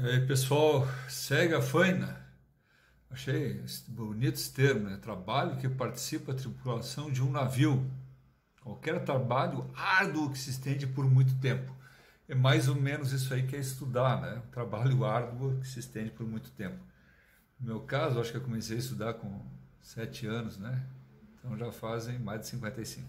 E aí, pessoal, segue a faina. Achei bonito esse termo, né? Trabalho que participa da tripulação de um navio. Qualquer trabalho árduo que se estende por muito tempo. É mais ou menos isso aí que é estudar, né? Trabalho árduo que se estende por muito tempo. No meu caso, acho que eu comecei a estudar com 7 anos, né? Então já fazem mais de 55.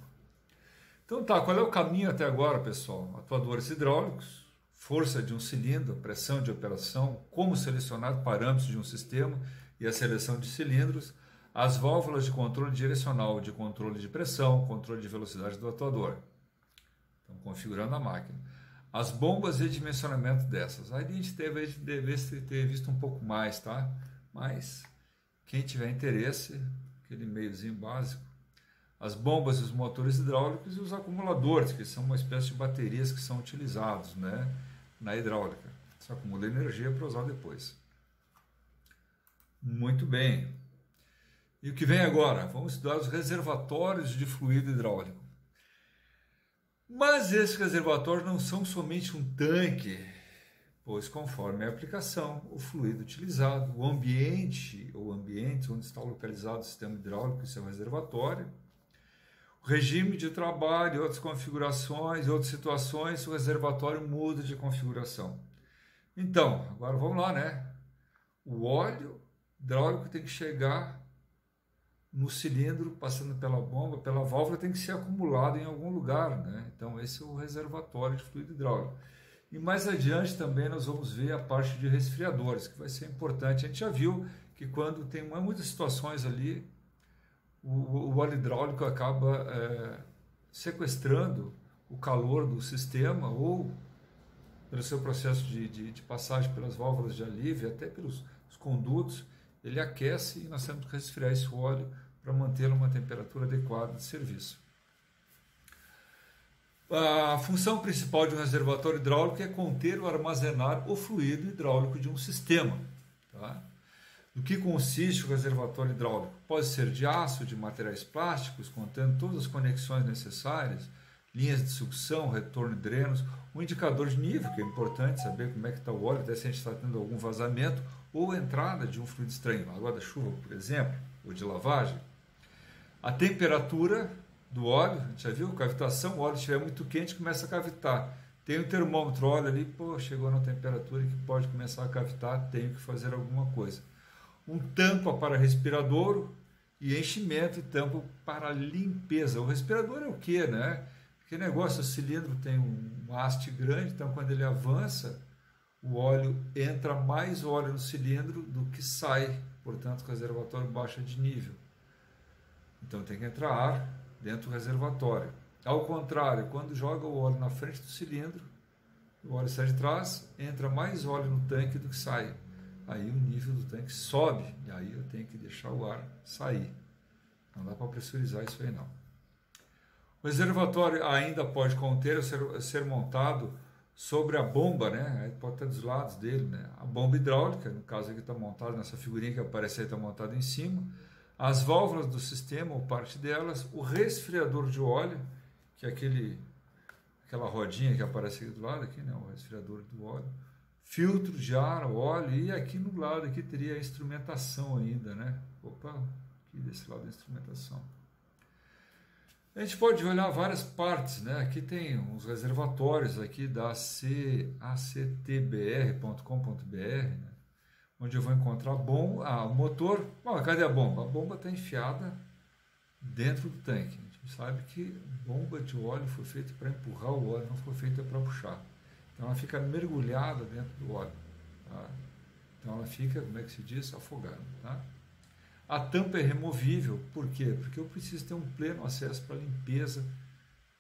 Então tá, qual é o caminho até agora, pessoal? Atuadores hidráulicos, força de um cilindro, pressão de operação, como selecionar parâmetros de um sistema e a seleção de cilindros, as válvulas de controle direcional, de controle de pressão, controle de velocidade do atuador. Então, configurando a máquina. As bombas e dimensionamento dessas. Aí a gente deve ter visto um pouco mais, tá? Mas quem tiver interesse, aquele meiozinho básico, as bombas e os motores hidráulicos e os acumuladores, que são uma espécie de baterias que são utilizados, né, na hidráulica. Isso acumula energia para usar depois. Muito bem. E o que vem agora? Vamos estudar os reservatórios de fluido hidráulico. Mas esses reservatórios não são somente um tanque, pois conforme a aplicação, o fluido utilizado, o ambiente ou ambientes onde está localizado o sistema hidráulico e seu reservatório, o regime de trabalho, outras configurações, outras situações, o reservatório muda de configuração. Então, agora vamos lá, né? O óleo hidráulico tem que chegar no cilindro, passando pela bomba, pela válvula, tem que ser acumulado em algum lugar, né? Então, esse é o reservatório de fluido hidráulico. E mais adiante também nós vamos ver a parte de resfriadores, que vai ser importante. A gente já viu que quando tem muitas situações ali, o óleo hidráulico acaba sequestrando o calor do sistema ou pelo seu processo de passagem pelas válvulas de alívio, até pelos condutos, ele aquece e nós temos que resfriar esse óleo para mantê-lo uma temperatura adequada de serviço. A função principal de um reservatório hidráulico é conter ou armazenar o fluido hidráulico de um sistema. Tá? Do que consiste o reservatório hidráulico? Pode ser de aço, de materiais plásticos, contendo todas as conexões necessárias, linhas de sucção, retorno e drenos, um indicador de nível, que é importante saber como é que está o óleo, até se a gente está tendo algum vazamento, ou entrada de um fluido estranho, água da chuva, por exemplo, ou de lavagem. A temperatura do óleo, a gente já viu, cavitação, o óleo estiver muito quente, começa a cavitar. Tem um termômetro, olha ali, chegou na temperatura que pode começar a cavitar, tenho que fazer alguma coisa. Um tampa para respiradouro e enchimento e tampa para limpeza. O respirador é o que, né? Que negócio, o cilindro tem um haste grande, então quando ele avança, o óleo entra mais óleo no cilindro do que sai, portanto o reservatório baixa de nível. Então tem que entrar ar dentro do reservatório. Ao contrário, quando joga o óleo na frente do cilindro, o óleo sai de trás, entra mais óleo no tanque do que sai. Aí o nível do tanque sobe, e aí eu tenho que deixar o ar sair. Não dá para pressurizar isso aí não. O reservatório ainda pode conter ou ser montado sobre a bomba, né? Aí pode estar dos lados dele, né? A bomba hidráulica, no caso aqui está montada nessa figurinha que aparece aí, está montada em cima. As válvulas do sistema, ou parte delas, o resfriador de óleo, que é aquela rodinha que aparece aqui do lado, aqui, né? O resfriador do óleo. Filtro de ar, óleo, e aqui no lado aqui teria a instrumentação ainda, né? Opa, aqui desse lado a instrumentação. A gente pode olhar várias partes, né? Aqui tem uns reservatórios aqui da actbr.com.br, né? Onde eu vou encontrar o motor. Bom, cadê a bomba? A bomba está enfiada dentro do tanque. A gente sabe que bomba de óleo foi feita para empurrar o óleo, não foi feita para puxar. Então ela fica mergulhada dentro do óleo. Tá? Então ela fica, como é que se diz? Afogada. Tá? A tampa é removível, por quê? Porque eu preciso ter um pleno acesso para a limpeza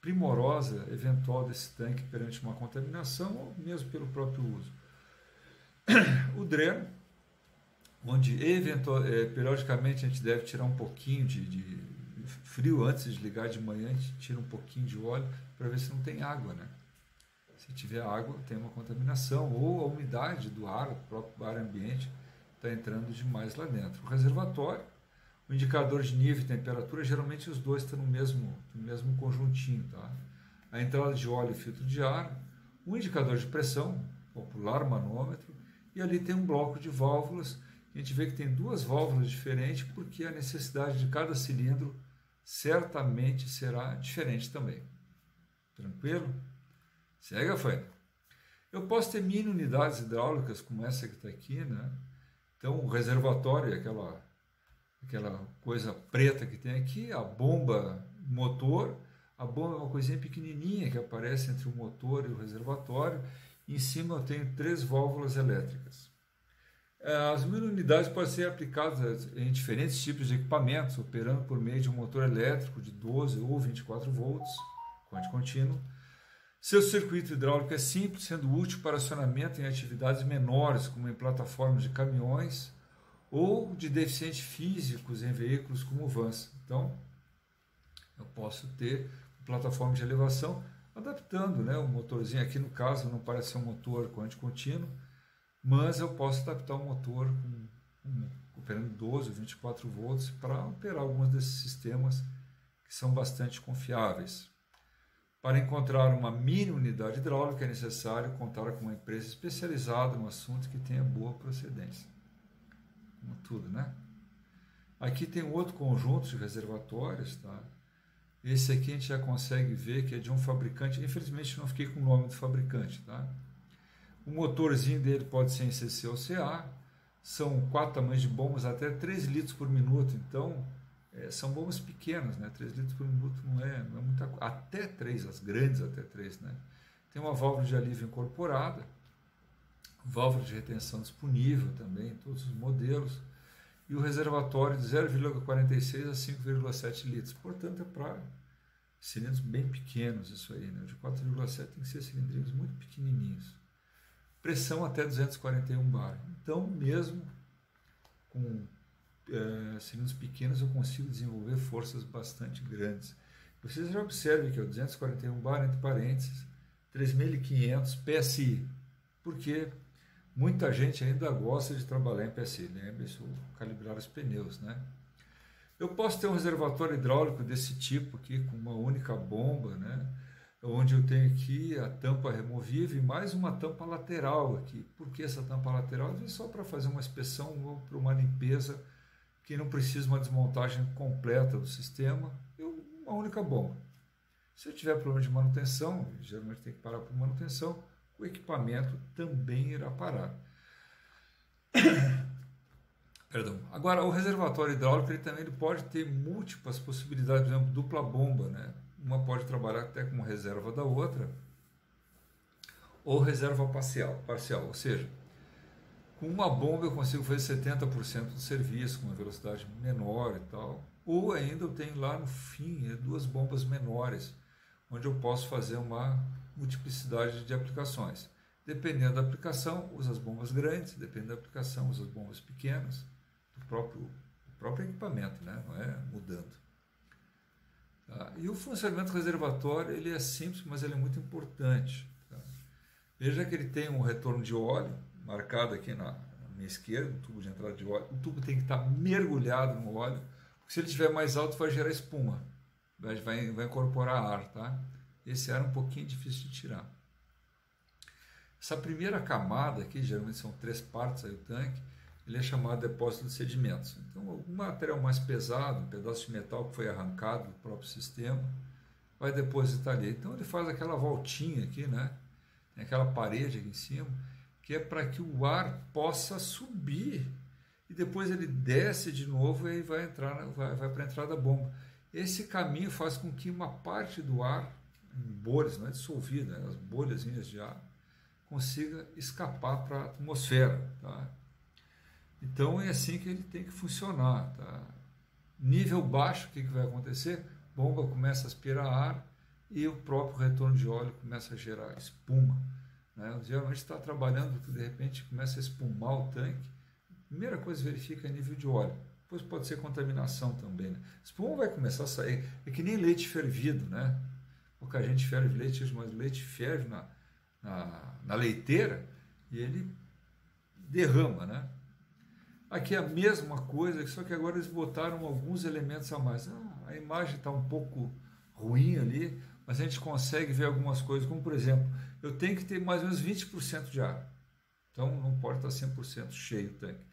primorosa eventual desse tanque perante uma contaminação ou mesmo pelo próprio uso. O dreno, onde periodicamente a gente deve tirar um pouquinho de frio antes de ligar de manhã, a gente tira um pouquinho de óleo para ver se não tem água, né? Se tiver água, tem uma contaminação ou a umidade do ar, o próprio ar ambiente, está entrando demais lá dentro. O reservatório, o indicador de nível e temperatura, geralmente os dois estão no mesmo conjuntinho. Tá? A entrada de óleo e filtro de ar, um indicador de pressão, popular manômetro, e ali tem um bloco de válvulas. A gente vê que tem duas válvulas diferentes, porque a necessidade de cada cilindro certamente será diferente também. Tranquilo? Segue a frente. Eu posso ter mini unidades hidráulicas, como essa que está aqui, né? Então, o reservatório, aquela coisa preta que tem aqui, a bomba motor. A bomba é uma coisinha pequenininha que aparece entre o motor e o reservatório. Em cima eu tenho 3 válvulas elétricas. As mini unidades podem ser aplicadas em diferentes tipos de equipamentos, operando por meio de um motor elétrico de 12 ou 24 volts, corrente contínua. Seu circuito hidráulico é simples, sendo útil para acionamento em atividades menores, como em plataformas de caminhões ou de deficientes físicos em veículos como vans. Então, eu posso ter plataforma de elevação adaptando, né, o motorzinho. Aqui no caso não parece ser um motor corrente contínua, mas eu posso adaptar o motor operando 12 ou 24 volts para operar alguns desses sistemas que são bastante confiáveis. Para encontrar uma mini unidade hidráulica é necessário contar com uma empresa especializada no assunto que tenha boa procedência. Como tudo, né? Aqui tem outro conjunto de reservatórios, tá? Esse aqui a gente já consegue ver que é de um fabricante. Infelizmente não fiquei com o nome do fabricante, tá? O motorzinho dele pode ser em CC ou CA. São 4 tamanhos de bombas até 3 litros por minuto. Então, são bombas pequenas, né? 3 litros por minuto não é muita coisa. Até 3, as grandes até 3, né? Tem uma válvula de alívio incorporada, válvula de retenção disponível também em todos os modelos, e o reservatório de 0,46 a 5,7 litros. Portanto, é para cilindros bem pequenos isso aí, né? De 4,7 tem que ser cilindrinhos muito pequenininhos. Pressão até 241 bar. Então, mesmo com cilindros pequenos, eu consigo desenvolver forças bastante grandes. Vocês já observem que é o 241 bar, entre parênteses, 3.500 PSI. Porque muita gente ainda gosta de trabalhar em PSI. Lembre-se, calibrar os pneus, né? Eu posso ter um reservatório hidráulico desse tipo aqui, com uma única bomba, né? Onde eu tenho aqui a tampa removível e mais uma tampa lateral aqui. Por que essa tampa lateral? Às vezes só para fazer uma inspeção ou para uma limpeza que não precisa uma desmontagem completa do sistema, uma única bomba. Se eu tiver problema de manutenção, geralmente tem que parar por manutenção, o equipamento também irá parar. Perdão. Agora, o reservatório hidráulico ele pode ter múltiplas possibilidades, por exemplo, dupla bomba, né? Uma pode trabalhar até como reserva da outra, ou reserva parcial, ou seja, com uma bomba eu consigo fazer 70% do serviço, com uma velocidade menor e tal, ou ainda eu tenho lá no fim 2 bombas menores, onde eu posso fazer uma multiplicidade de aplicações. Dependendo da aplicação, usa as bombas grandes, dependendo da aplicação, usa as bombas pequenas, do próprio equipamento, né? Não é mudando. Tá? E o funcionamento do reservatório ele é simples, mas ele é muito importante. Tá? Veja que ele tem um retorno de óleo, marcado aqui na minha esquerda, um tubo de entrada de óleo. O tubo tem que estar mergulhado no óleo, porque se ele estiver mais alto vai gerar espuma, vai incorporar ar. Tá? Esse ar é um pouquinho difícil de tirar. Essa primeira camada aqui, geralmente são 3 partes aí o tanque, ele é chamado de depósito de sedimentos. Então, algum material mais pesado, um pedaço de metal que foi arrancado do próprio sistema, vai depositar ali. Então, ele faz aquela voltinha aqui, né? Tem aquela parede aqui em cima, que é para que o ar possa subir e depois ele desce de novo e aí vai para a entrada da bomba. Esse caminho faz com que uma parte do ar, em bolhas, não é dissolvida, né? As bolhazinhas de ar, consiga escapar para a atmosfera. Tá? Então é assim que ele tem que funcionar. Tá? Nível baixo, o que vai acontecer? A bomba começa a aspirar ar e o próprio retorno de óleo começa a gerar espuma. Né? Geralmente está trabalhando, de repente começa a espumar o tanque. A primeira coisa que verifica é nível de óleo. Depois pode ser contaminação também. Né? Espuma vai começar a sair. É que nem leite fervido. Né? Pouca gente ferve leite, mas o leite ferve na leiteira e ele derrama, né? Aqui é a mesma coisa, só que agora eles botaram alguns elementos a mais. A imagem está um pouco ruim ali, mas a gente consegue ver algumas coisas, como por exemplo, eu tenho que ter mais ou menos 20% de ar. Então não pode estar 100% cheio o tanque.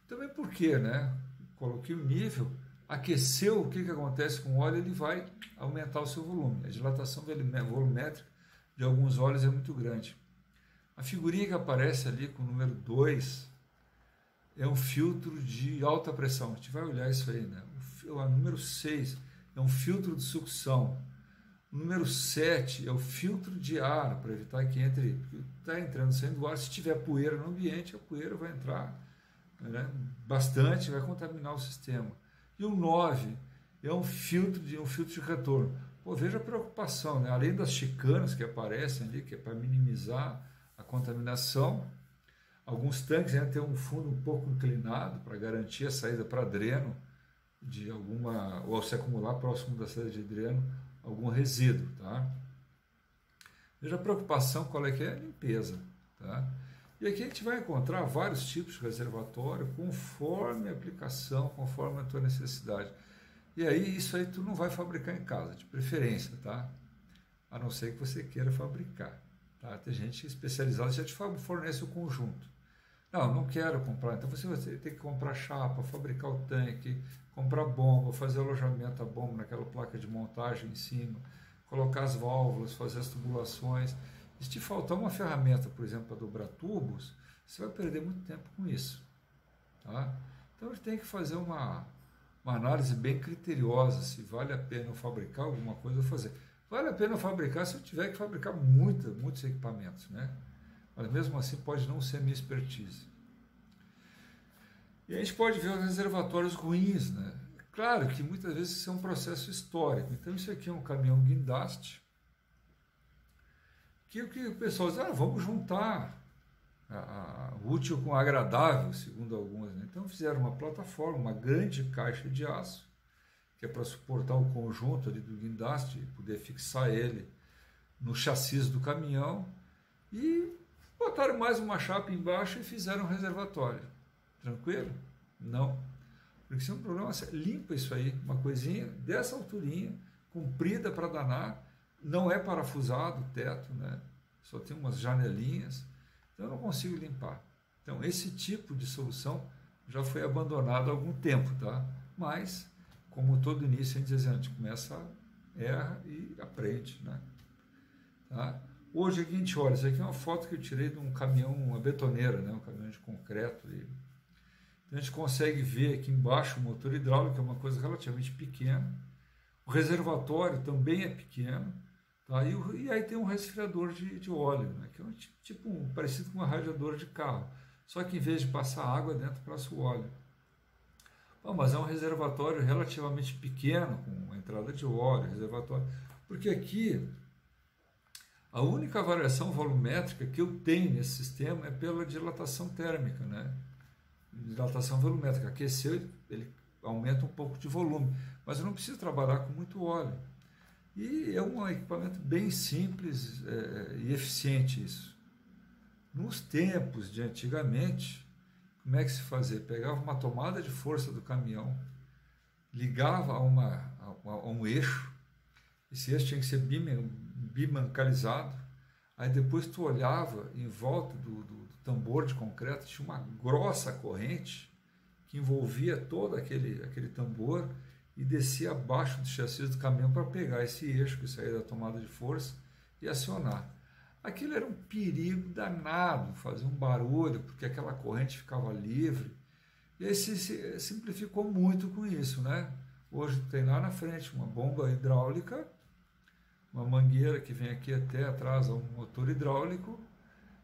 Também porque, né? Coloquei o nível, aqueceu, o que acontece com o óleo? Ele vai aumentar o seu volume. A dilatação volumétrica de alguns óleos é muito grande. A figurinha que aparece ali com o número 2 é um filtro de alta pressão. A gente vai olhar isso aí, né? O número 6 é um filtro de sucção. O número 7 é o filtro de ar, para evitar que entre, está entrando e saindo do ar. Se tiver poeira no ambiente, a poeira vai entrar, né, bastante, vai contaminar o sistema. E o 9 é um filtro de retorno. Pô, veja a preocupação, né? Além das chicanas que aparecem ali, que é para minimizar a contaminação, alguns tanques ainda têm um fundo um pouco inclinado para garantir a saída para dreno de alguma, ou se acumular próximo da saída de dreno algum resíduo, tá? Veja a preocupação, qual é que é? A limpeza, tá? E aqui a gente vai encontrar vários tipos de reservatório conforme a aplicação, conforme a tua necessidade. E aí, isso aí tu não vai fabricar em casa, de preferência, tá? A não ser que você queira fabricar, tá? Tem gente especializada que já te fornece o conjunto. Não quero comprar, então você vai ter que comprar chapa, fabricar o tanque, comprar bomba, fazer alojamento da bomba naquela placa de montagem em cima, colocar as válvulas, fazer as tubulações. Se te faltar uma ferramenta, por exemplo, para dobrar tubos, você vai perder muito tempo com isso, tá? Então a gente tem que fazer uma análise bem criteriosa, se vale a pena fabricar alguma coisa ou fazer. Vale a pena fabricar se eu tiver que fabricar muitos equipamentos, né? Mas mesmo assim pode não ser minha expertise. E a gente pode ver os reservatórios ruins, né? Claro que muitas vezes isso é um processo histórico. Então isso aqui é um caminhão guindaste, que o pessoal diz, vamos juntar o útil com o agradável, segundo alguns, né? Então fizeram uma plataforma, uma grande caixa de aço, que é para suportar o conjunto ali do guindaste e poder fixar ele no chassi do caminhão, e botaram mais uma chapa embaixo e fizeram um reservatório. Tranquilo? Não. Porque isso é um problema, limpa isso aí, uma coisinha dessa alturinha, comprida para danar, não é parafusado o teto, né? Só tem umas janelinhas, então eu não consigo limpar. Então esse tipo de solução já foi abandonado há algum tempo, tá? Mas, como todo início, a gente começa, erra e aprende, né? Tá? Hoje aqui a gente olha, isso aqui é uma foto que eu tirei de um caminhão, uma betoneira, né? Um caminhão de concreto. Então a gente consegue ver aqui embaixo o motor hidráulico, que é uma coisa relativamente pequena. O reservatório também é pequeno. Tá? E aí tem um resfriador de óleo, né? Que é parecido com uma radiadora de carro. Só que em vez de passar água dentro, passa o óleo. Mas é um reservatório relativamente pequeno, com entrada de óleo, reservatório. Porque aqui a única variação volumétrica que eu tenho nesse sistema é pela dilatação térmica, né? Dilatação volumétrica. Aqueceu, ele aumenta um pouco de volume, mas eu não preciso trabalhar com muito óleo. E é um equipamento bem simples e eficiente isso. Nos tempos de antigamente, como é que se fazia? Pegava uma tomada de força do caminhão, ligava a um eixo, esse eixo tinha que ser bimancalizado, aí depois tu olhava em volta do tambor de concreto, tinha uma grossa corrente que envolvia todo aquele tambor e descia abaixo do chassi do caminhão para pegar esse eixo que saía da tomada de força e acionar. Aquilo era um perigo danado, fazia um barulho, porque aquela corrente ficava livre. E aí se simplificou muito com isso, né? Hoje tem lá na frente uma bomba hidráulica, uma mangueira que vem aqui até atrás a um motor hidráulico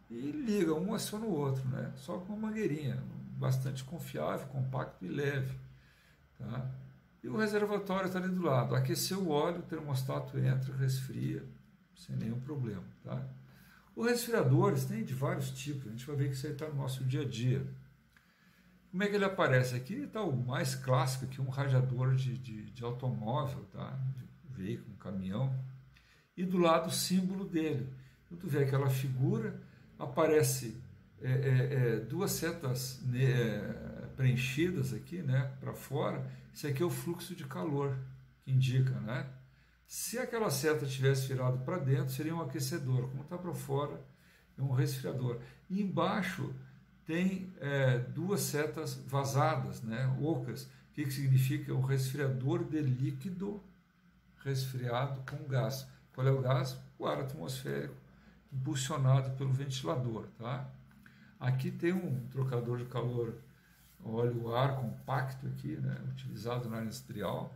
e liga, um aciona o outro, né? Só com uma mangueirinha, bastante confiável, compacto e leve. Tá? E o reservatório está ali do lado. Aqueceu o óleo, o termostato entra, resfria, sem nenhum problema. Tá? Os resfriadores tem de vários tipos, a gente vai ver que isso aí está no nosso dia a dia. Como é que ele aparece? Aqui está o mais clássico, aqui, um radiador de automóvel, tá? De veículo, um caminhão. E do lado o símbolo dele. Então tu vê aquela figura, aparece duas setas preenchidas aqui, né, para fora. Isso aqui é o fluxo de calor que indica, né? Se aquela seta tivesse virado para dentro, seria um aquecedor. Como está para fora, é um resfriador. E embaixo tem duas setas vazadas, né, ocas. O que significa? É um resfriador de líquido resfriado com gás. Qual é o gás? O ar atmosférico impulsionado pelo ventilador. Tá? Aqui tem um trocador de calor óleo-ar compacto aqui, né, utilizado na área industrial,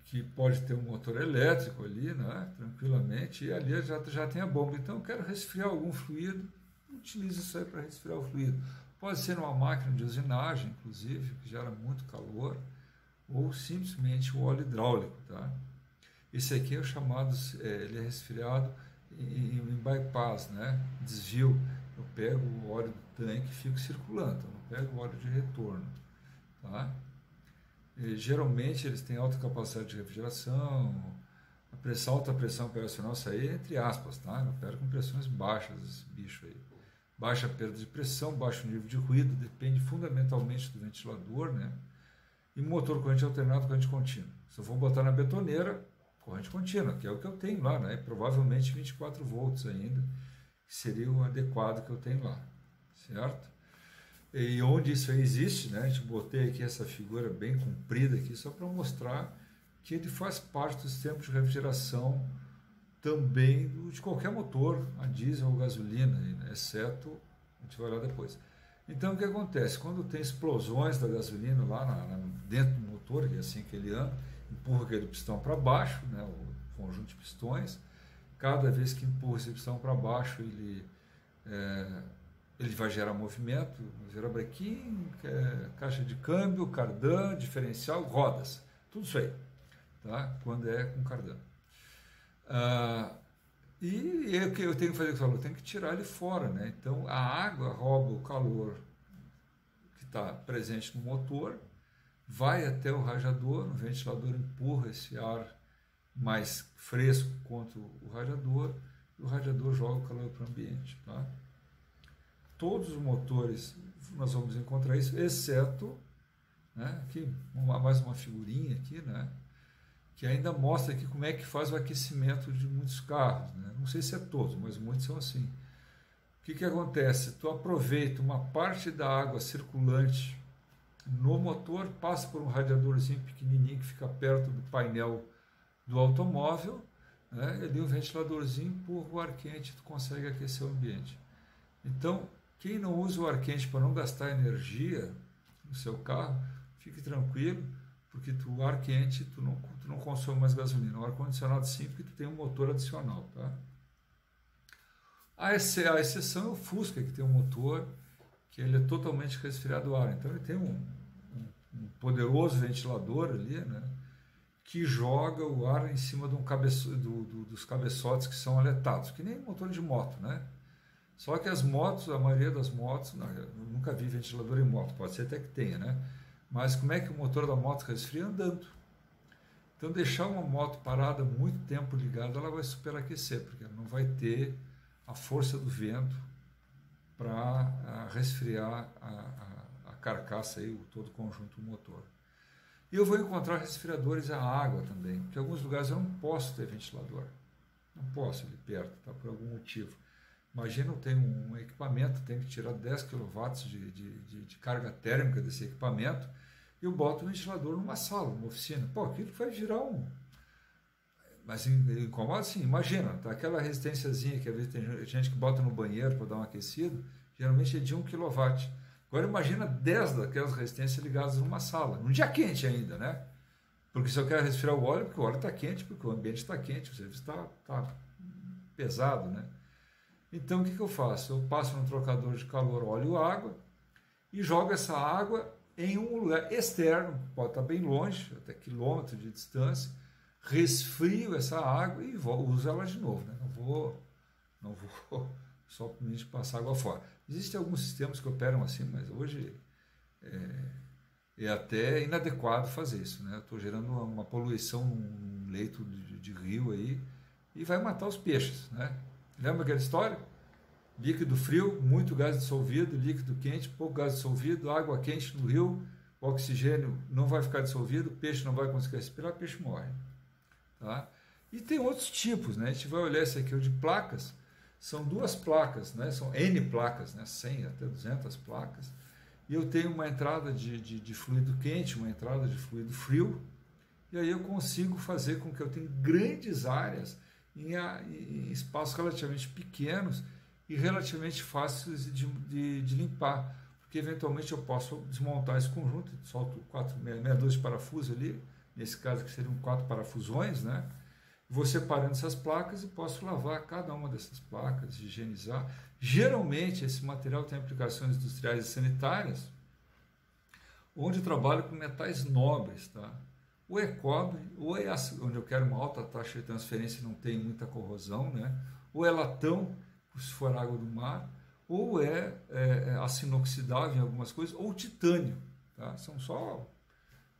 que pode ter um motor elétrico ali, né, tranquilamente, e ali já tem a bomba. Então eu quero resfriar algum fluido, utilizo isso aí para resfriar o fluido. Pode ser uma máquina de usinagem, inclusive, que gera muito calor, ou simplesmente o óleo hidráulico. Tá? Esse aqui é o chamado, ele é resfriado em bypass, né? Desvio. Eu pego o óleo do tanque e fico circulando, eu não pego o óleo de retorno. Tá? E, geralmente eles têm alta capacidade de refrigeração, alta pressão operacional, isso aí é entre aspas, tá? Eu opero com pressões baixas esse bicho aí. Baixa perda de pressão, baixo nível de ruído, depende fundamentalmente do ventilador, né? E motor corrente alternado, corrente contínua. Se eu for botar na betoneira, corrente contínua, que é o que eu tenho lá, né? Provavelmente 24 volts ainda, que seria o adequado que eu tenho lá, certo? E onde isso aí existe, né? A gente botei aqui essa figura bem comprida aqui, só para mostrar que ele faz parte do sistema de refrigeração também de qualquer motor, a diesel ou gasolina, né? Exceto, a gente vai lá depois. Então o que acontece? Quando tem explosões da gasolina lá dentro do motor, que é assim que ele anda, empurra aquele pistão para baixo, né? O conjunto de pistões, cada vez que empurra esse pistão para baixo, ele vai gerar movimento, gerar brequim, caixa de câmbio, cardan, diferencial, rodas, tudo isso aí, tá? Quando é com cardan. E o que eu tenho que fazer? Eu tenho que tirar ele fora, né? Então a água rouba o calor que está presente no motor, vai até o radiador, o ventilador empurra esse ar mais fresco contra o radiador, e o radiador joga o calor para o ambiente, tá? Todos os motores nós vamos encontrar isso, exceto, né, aqui, mais uma figurinha aqui, né, que ainda mostra aqui como é que faz o aquecimento de muitos carros, né? Não sei se é todos, mas muitos são assim. O que acontece? Tu aproveita uma parte da água circulante no motor, passa por um radiadorzinho pequenininho que fica perto do painel do automóvel, né? E ali um ventiladorzinho empurra o ar quente, tu consegue aquecer o ambiente. Então, quem não usa o ar quente para não gastar energia no seu carro, fique tranquilo, porque o ar quente tu não consome mais gasolina. O ar condicionado sim, porque tu tem um motor adicional, tá? A exceção é o Fusca, que tem um motor que ele é totalmente resfriado ar. Então ele tem um poderoso ventilador ali, né, que joga o ar em cima de dos cabeçotes que são aletados, que nem motor de moto, né? Só que as motos, a maioria das motos, eu nunca vi ventilador em moto, pode ser até que tenha, né? Mas como é que o motor da moto resfria? Andando. Então deixar uma moto parada muito tempo ligada, ela vai superaquecer, porque ela não vai ter a força do vento para resfriar a carcaça, aí, todo o conjunto do motor. E eu vou encontrar resfriadores a água também, porque em alguns lugares eu não posso ter ventilador. Não posso ali perto, tá? Por algum motivo. Imagina, eu tenho um equipamento, tenho que tirar 10 kW de carga térmica desse equipamento e eu boto o ventilador numa sala, numa oficina. Pô, aquilo vai virar um... Mas incomoda sim, imagina, tá? Aquela resistênciazinha que às vezes tem gente que bota no banheiro para dar um aquecido, geralmente é de 1 kW. Agora imagina 10 daquelas resistências ligadas numa sala, num dia quente ainda, né? Porque se eu quero resfriar o óleo, porque o óleo está quente, porque o ambiente está quente, o serviço está pesado, né? Então o que eu faço? Eu passo no trocador de calor óleo-água e jogo essa água em um lugar externo, pode estar bem longe, até quilômetro de distância, resfrio essa água e uso ela de novo, né? Não vou somente passar água fora. Existem alguns sistemas que operam assim, mas hoje é até inadequado fazer isso, né? Estou gerando uma poluição num leito de rio aí e vai matar os peixes, né? Lembra aquela história? Líquido frio, muito gás dissolvido, líquido quente, pouco gás dissolvido, água quente no rio, o oxigênio não vai ficar dissolvido, o peixe não vai conseguir respirar, o peixe morre. Tá? E tem outros tipos, né? A gente vai olhar esse aqui, o de placas, são 2 placas, né? São N placas, né? 100 até 200 placas. E eu tenho uma entrada de fluido quente, uma entrada de fluido frio, e aí eu consigo fazer com que eu tenha grandes áreas em espaços relativamente pequenos e relativamente fáceis de limpar, porque eventualmente eu posso desmontar esse conjunto, solto 62 parafusos ali, nesse caso que seriam 4 parafusões, né? Vou separando essas placas e posso lavar cada uma dessas placas, higienizar. Geralmente esse material tem aplicações industriais e sanitárias, onde eu trabalho com metais nobres, tá? Ou é cobre, ou é aço, onde eu quero uma alta taxa de transferência e não tem muita corrosão, né? Ou é latão, se for água do mar, ou é aço inoxidável em algumas coisas, ou titânio, tá? São só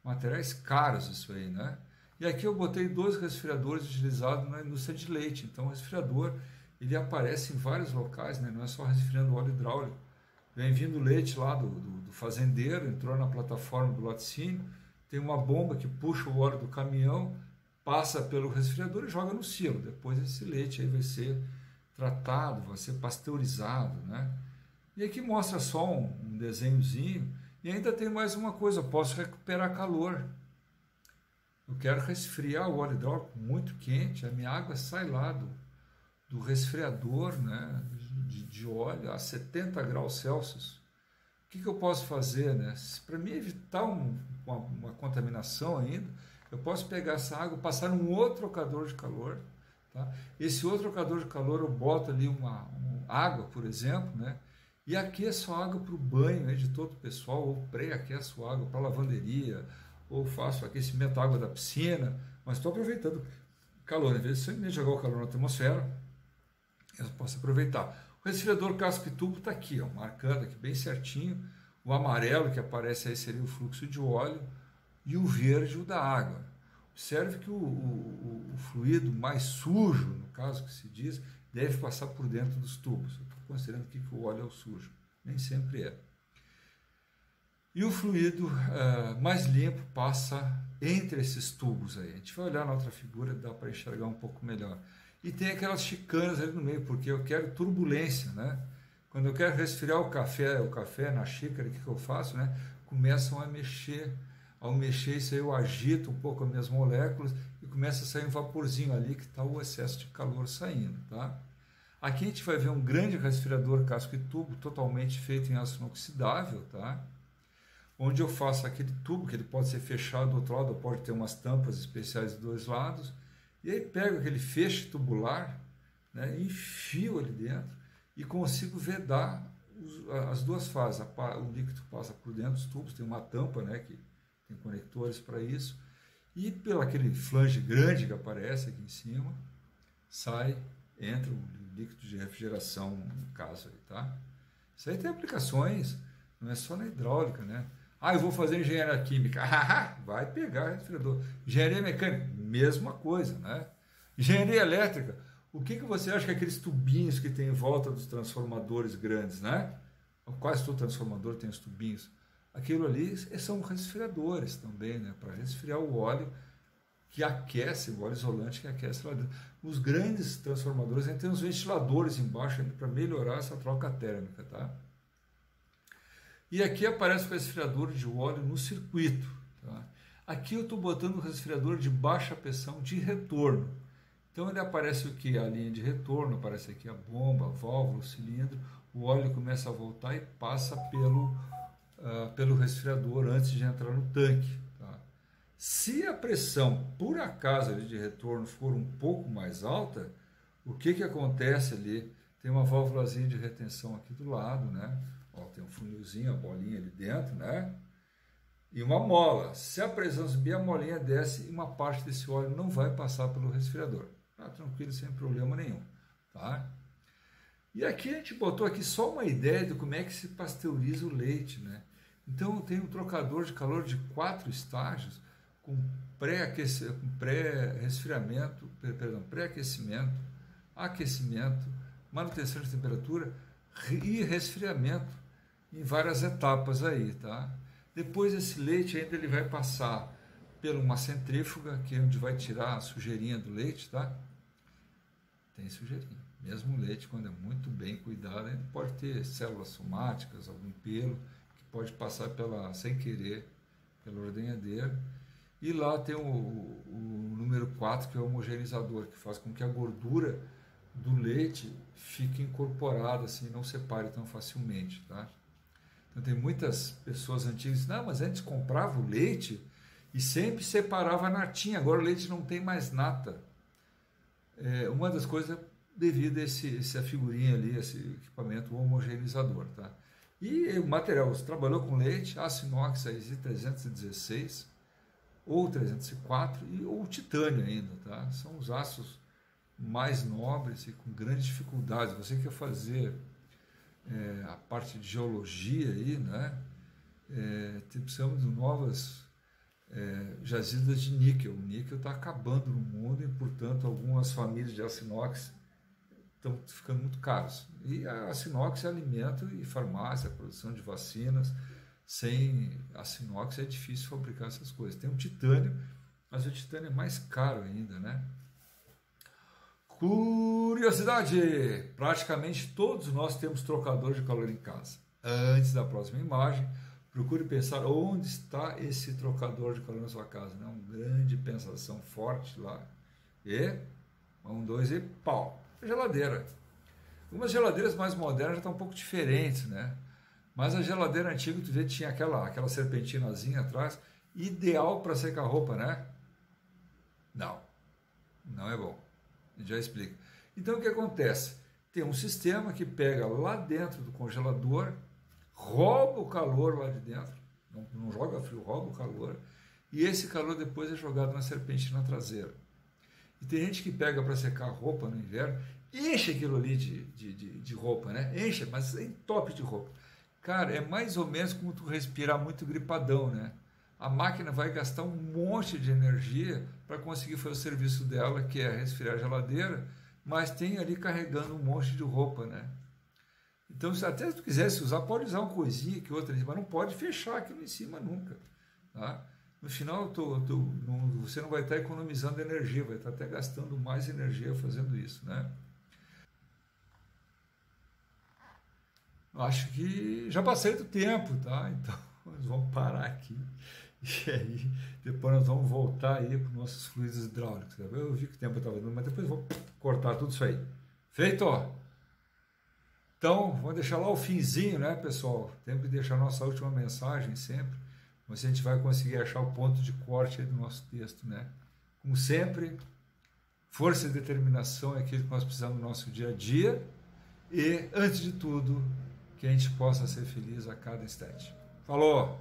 materiais caros isso aí, né? E aqui eu botei 2 resfriadores utilizados na indústria de leite. Então o resfriador, ele aparece em vários locais, né? Não é só resfriando óleo hidráulico. Vem vindo leite lá do fazendeiro, entrou na plataforma do laticínio, tem uma bomba que puxa o óleo do caminhão, passa pelo resfriador e joga no silo. Depois esse leite aí vai ser tratado, vai ser pasteurizado, né? E aqui mostra só um desenhozinho. E ainda tem mais uma coisa, eu posso recuperar calor. Eu quero resfriar o óleo hidráulico muito quente, a minha água sai lá do resfriador, né, de óleo a 70 graus Celsius. O que eu posso fazer, né? Para mim evitar uma contaminação ainda, eu posso pegar essa água, passar num outro trocador de calor. Tá? Esse outro trocador de calor eu boto ali uma água, por exemplo, né? E aqueço a água para o banho, né, de todo o pessoal, ou pré-aqueço água para a lavanderia, ou faço aquecimento da água da piscina, mas estou aproveitando o calor. Em vez de simplesmente jogar o calor na atmosfera, eu posso aproveitar. O resfriador casco e tubo está aqui, ó, marcando aqui bem certinho. O amarelo que aparece aí seria o fluxo de óleo e o verde o da água. Observe que o fluido mais sujo, no caso que se diz, deve passar por dentro dos tubos. Eu estou considerando aqui que o óleo é o sujo. Nem sempre é. E o fluido mais limpo passa entre esses tubos aí. A gente vai olhar na outra figura, dá para enxergar um pouco melhor. E tem aquelas chicanas ali no meio, porque eu quero turbulência, né? Quando eu quero resfriar o café na xícara, o que eu faço, né? Começam a mexer. Ao mexer isso aí eu agito um pouco as minhas moléculas e começa a sair um vaporzinho ali que está o excesso de calor saindo, tá? Aqui a gente vai ver um grande resfriador casco e tubo, totalmente feito em aço inoxidável, tá? Onde eu faço aquele tubo, que ele pode ser fechado do outro lado, ou pode ter umas tampas especiais dos 2 lados, e aí pego aquele feixe tubular, né, enfio ali dentro e consigo vedar as 2 fases. O líquido passa por dentro dos tubos, tem uma tampa, né, que tem conectores para isso, e pelo aquele flange grande que aparece aqui em cima, entra o líquido de refrigeração, no caso aí, tá? Isso aí tem aplicações, não é só na hidráulica, né? Eu vou fazer engenharia química. Vai pegar resfriador. Engenharia mecânica, mesma coisa, né? Engenharia elétrica, o que você acha que aqueles tubinhos que tem em volta dos transformadores grandes, né? Quase todo transformador tem os tubinhos. Aquilo ali são resfriadores também, né? Para resfriar o óleo que aquece, o óleo isolante que aquece lá dentro. Os grandes transformadores, a gente tem uns ventiladores embaixo para melhorar essa troca térmica, tá? E aqui aparece o resfriador de óleo no circuito. Tá? Aqui eu estou botando o resfriador de baixa pressão de retorno. Então ele aparece o que? A linha de retorno, aparece aqui a bomba, a válvula, o cilindro, o óleo começa a voltar e passa pelo resfriador antes de entrar no tanque. Tá? Se a pressão, por acaso, ali de retorno for um pouco mais alta, o que acontece ali? Tem uma válvulazinha de retenção aqui do lado, né? Tem um funilzinho, a bolinha ali dentro, né? E uma mola. Se a pressão subir, a molinha desce e uma parte desse óleo não vai passar pelo resfriador. Tá tranquilo, sem problema nenhum, tá? E aqui a gente botou aqui só uma ideia de como é que se pasteuriza o leite, né? Então eu tenho um trocador de calor de 4 estágios com pré-resfriamento, pré-aquecimento, aquecimento, manutenção de temperatura e resfriamento em várias etapas aí, tá? Depois esse leite ainda ele vai passar por uma centrífuga, que é onde vai tirar a sujeirinha do leite, tá? Tem sujeirinha. Mesmo o leite, quando é muito bem cuidado, ele pode ter células somáticas, algum pelo, que pode passar sem querer, pela ordenhadeira. E lá tem o número 4, que é o homogeneizador, que faz com que a gordura do leite fique incorporada, assim, não separe tão facilmente, tá? Então tem muitas pessoas antigas que dizem, não, mas antes comprava o leite e sempre separava a natinha, agora o leite não tem mais nata. Uma das coisas devido a essa figurinha ali, esse equipamento homogeneizador, tá? E o material, você trabalhou com leite, aço inox aí 316 ou 304 ou titânio ainda, tá? São os aços mais nobres e com grandes dificuldades. Você quer fazer a parte de geologia aí, né? Precisamos de novas jazidas de níquel. O níquel está acabando no mundo e, portanto, algumas famílias de aço inox estão ficando muito caros. E a aço inox é alimento e farmácia, produção de vacinas. Sem aço inox é difícil fabricar essas coisas. Tem o titânio, mas o titânio é mais caro ainda, né? Curiosidade! Praticamente todos nós temos trocador de calor em casa. Antes da próxima imagem, procure pensar onde está esse trocador de calor na sua casa. Né? Uma grande pensação forte lá. E, 1, 2 e pau! Geladeira. Algumas geladeiras mais modernas já estão um pouco diferentes, né? Mas a geladeira antiga, tu vê, tinha aquela serpentinazinha atrás, ideal para secar roupa, né? Não é bom. A gente já explica. Então o que acontece? Tem um sistema que pega lá dentro do congelador, rouba o calor lá de dentro, não joga frio, rouba o calor, e esse calor depois é jogado na serpentina traseira. E tem gente que pega para secar roupa no inverno, enche aquilo ali de roupa, né? Enche, mas entope de roupa. Cara, é mais ou menos como tu respirar muito gripadão, né? A máquina vai gastar um monte de energia para conseguir fazer o serviço dela, que é resfriar a geladeira, mas tem ali carregando um monte de roupa, né? Então, até se tu quisesse usar, pode usar uma coisinha que outra, mas não pode fechar aquilo em cima nunca, tá? No final, você não vai estar economizando energia, vai estar até gastando mais energia fazendo isso, né? Acho que já passei do tempo, tá? Então, nós vamos parar aqui. E aí, depois nós vamos voltar aí para os nossos fluidos hidráulicos. Eu vi que o tempo estava dando, mas depois vou cortar tudo isso aí. Feito? Então, vamos deixar lá o finzinho, né, pessoal? Temos que deixar a nossa última mensagem sempre. Mas a gente vai conseguir achar o ponto de corte aí do nosso texto, né? Como sempre, força e determinação é aquilo que nós precisamos no nosso dia a dia. E, antes de tudo, que a gente possa ser feliz a cada instante. Falou!